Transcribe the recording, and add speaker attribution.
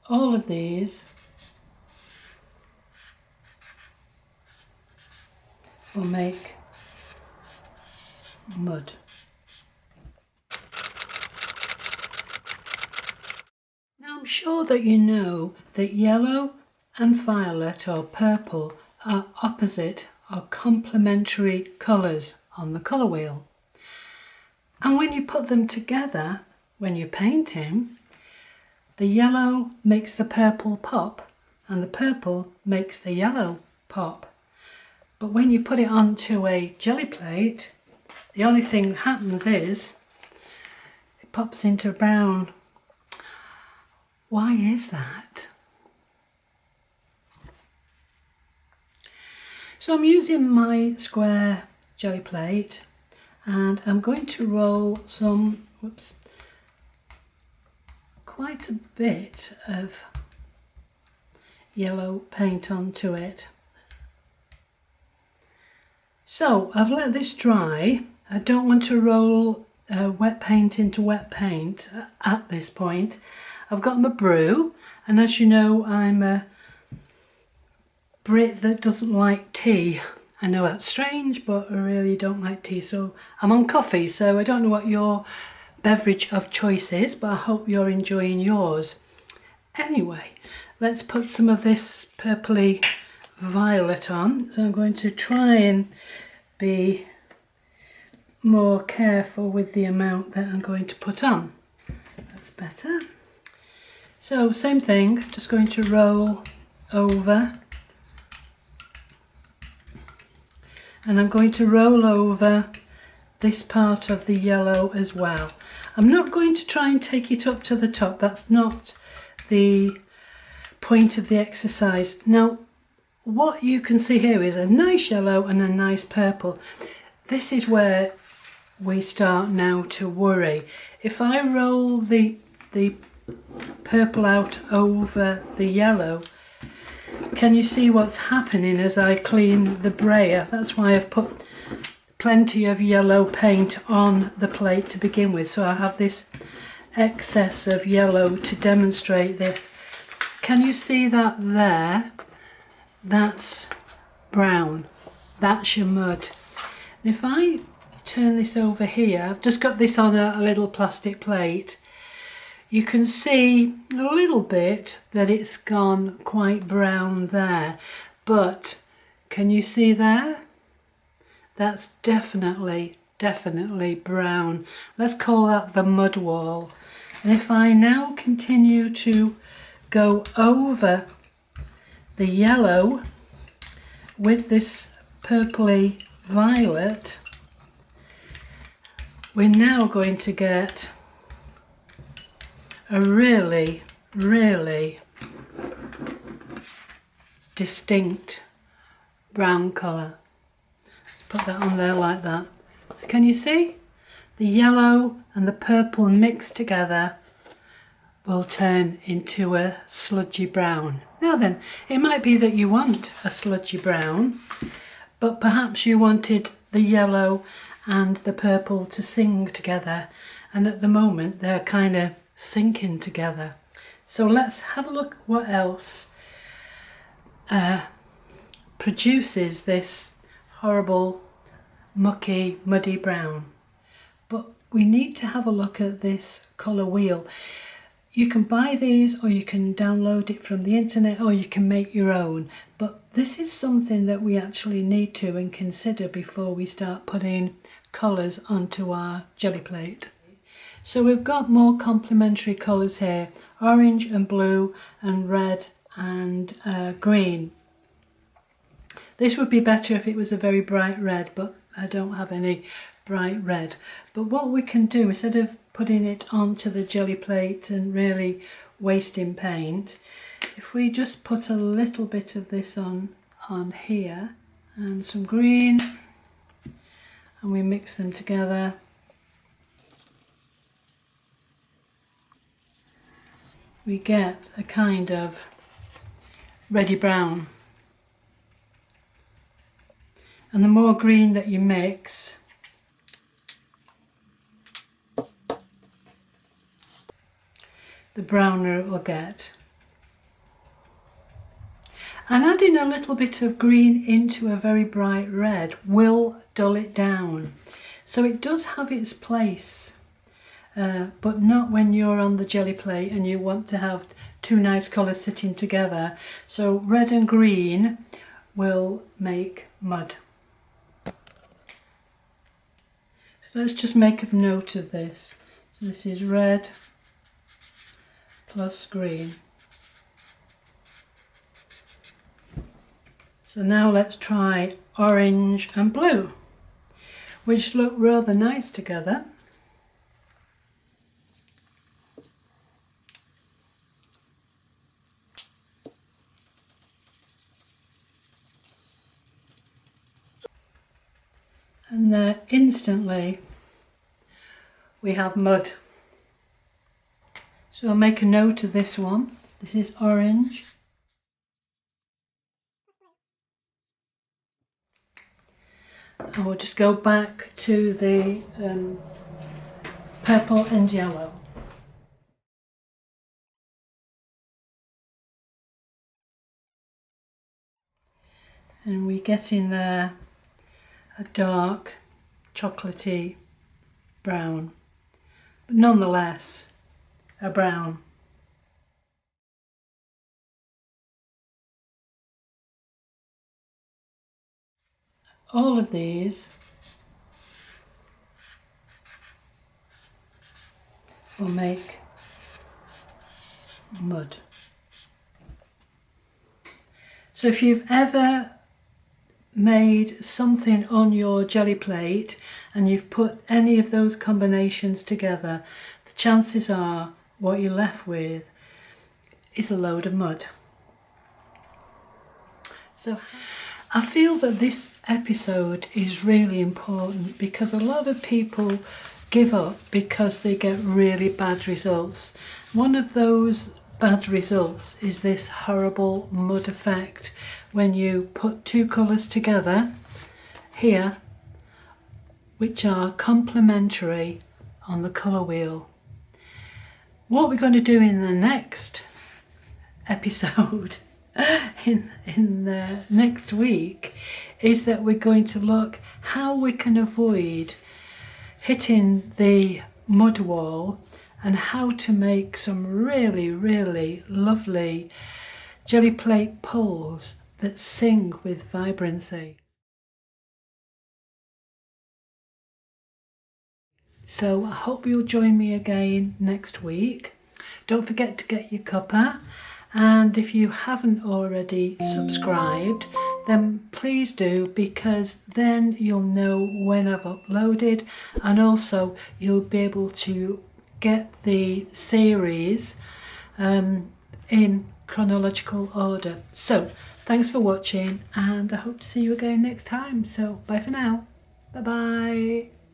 Speaker 1: all of these will make mud. Now I'm sure that you know that yellow and violet or purple are opposite or complementary colours on the colour wheel. And when you put them together, when you're painting, the yellow makes the purple pop and the purple makes the yellow pop. But when you put it onto a jelly plate, the only thing that happens is it pops into brown. Why is that? So I'm using my square jelly plate and I'm going to roll some, quite a bit of yellow paint onto it. So I've let this dry. I don't want to roll wet paint into wet paint at this point. I've got my brew, and as you know, I'm a Brit that doesn't like tea. I know that's strange, but I really don't like tea, so I'm on coffee, so I don't know what your beverage of choice is, but I hope you're enjoying yours. Anyway, let's put some of this purpley violet on. So I'm going to try and be more careful with the amount that I'm going to put on. That's better. So same thing, just going to roll over, and I'm going to roll over this part of the yellow as well. I'm not going to try and take it up to the top, that's not the point of the exercise. Now what you can see here is a nice yellow and a nice purple. This is where we start now to worry. If I roll the purple out over the yellow, can you see what's happening as I clean the brayer? That's why I've put plenty of yellow paint on the plate to begin with, so I have this excess of yellow to demonstrate this. Can you see that there? That's brown, that's your mud. And if I turn this over here, I've just got this on a little plastic plate, you can see a little bit that it's gone quite brown there, but can you see there? That's definitely brown. Let's call that the mud wall. And if I now continue to go over the yellow with this purpley violet, we're now going to get a really distinct brown colour. Let's put that on there like that. So can you see? The yellow and the purple mixed together will turn into a sludgy brown. Now then, it might be that you want a sludgy brown, but perhaps you wanted the yellow and the purple to sing together, and at the moment they're kind of sinking together. So let's have a look what else produces this horrible mucky muddy brown. But we need to have a look at this colour wheel. You can buy these, or you can download it from the internet, or you can make your own, but this is something that we actually need to and consider before we start putting colours onto our jelly plate. So we've got more complementary colours here, orange and blue and red and green. This would be better if it was a very bright red, but I don't have any bright red. But what we can do, instead of putting it onto the jelly plate and really wasting paint, if we just put a little bit of this on here and some green, and we mix them together, we get a kind of reddy brown. And the more green that you mix, the browner it will get. And adding a little bit of green into a very bright red will dull it down. So it does have its place, but not when you're on the jelly plate and you want to have two nice colours sitting together. So red and green will make mud. So let's just make a note of this. So this is red plus green. So now let's try orange and blue, which look rather nice together. And there instantly we have mud. So I'll make a note of this one. This is orange. And we'll just go back to the purple and yellow. And we get in there a dark chocolatey brown, but nonetheless a brown. All of these will make mud. So if you've ever made something on your jelly plate and you've put any of those combinations together, the chances are what you're left with is a load of mud. So I feel that this episode is really important because a lot of people give up because they get really bad results. One of those bad results is this horrible mud effect when you put two colours together here which are complementary on the colour wheel. What we're going to do in the next episode in next week is that we're going to look how we can avoid hitting the mud wall and how to make some really lovely jelly plate pulls that sing with vibrancy. So I hope you'll join me again next week. Don't forget to get your cuppa, and if you haven't already subscribed then please do, because then you'll know when I've uploaded, and also you'll be able to get the series in chronological order. So thanks for watching, and I hope to see you again next time. So bye for now. Bye bye.